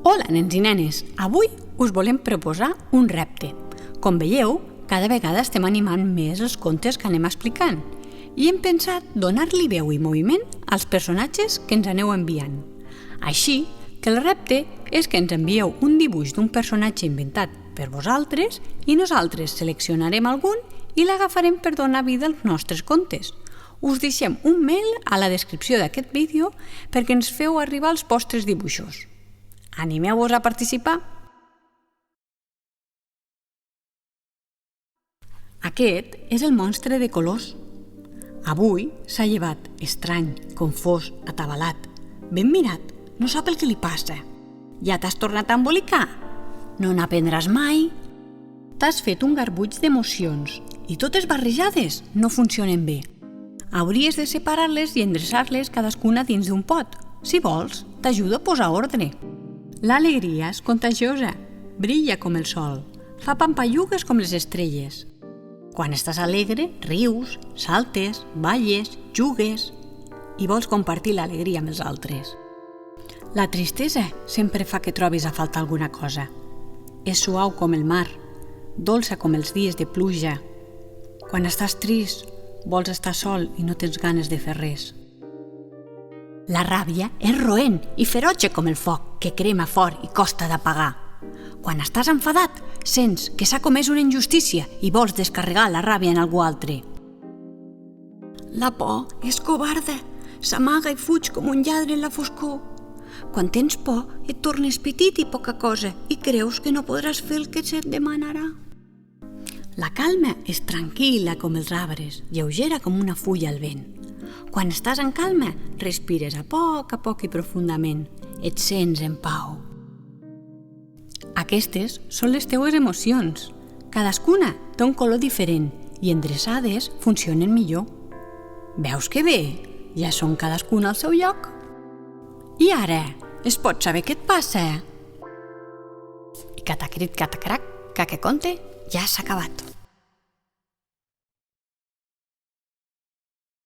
Hola, nens i nenes! Avui us volem proposar un repte. Com veieu, cada vegada estem animant més els contes que anem explicant i hem pensat donar-li veu i moviment als personatges que ens aneu enviant. Així que el repte és que ens envieu un dibuix d'un personatge inventat per vosaltres i nosaltres seleccionarem algun i l'agafarem per donar vida als nostres contes. Us deixem un mail a la descripció d'aquest vídeo perquè ens feu arribar els vostres dibuixos. Animeu-vos a participar! Aquest és el monstre de colors. Avui s'ha llevat estrany, confós, atabalat. Ben mirat, no sap el que li passa. Ja t'has tornat a embolicar? No n'aprendràs mai? T'has fet un garbuix d'emocions i totes barrejades no funcionen bé. Hauries de separar-les i endreçar-les cadascuna dins d'un pot. Si vols, t'ajudo a posar ordre. L'alegria és contagiosa, brilla com el sol, fa pampallugues com les estrelles. Quan estàs alegre, rius, saltes, balles, jugues i vols compartir l'alegria amb els altres. La tristesa sempre fa que trobis a faltar alguna cosa. És suau com el mar, dolça com els dies de pluja. Quan estàs trist, vols estar sol i no tens ganes de fer res. La ràbia és roent i ferotge com el foc, que crema fort i costa d'apagar. Quan estàs enfadat, sents que s'ha comès una injustícia i vols descarregar la ràbia en algú altre. La por és covarda, s'amaga i fuig com un lladre en la foscor. Quan tens por, et tornes petit i poca cosa i creus que no podràs fer el que se't demanarà. La calma és tranquil·la com els arbres, lleugera com una fulla al vent. Quan estàs en calma, respires a poc i profundament. Et sents en pau. Aquestes són les teues emocions. Cadascuna té un color diferent i endreçades funcionen millor. Veus que bé? Ja són cadascuna al seu lloc. I ara, es pot saber què et passa? I catacrit catacrac, que aquest conte ja s'ha acabat.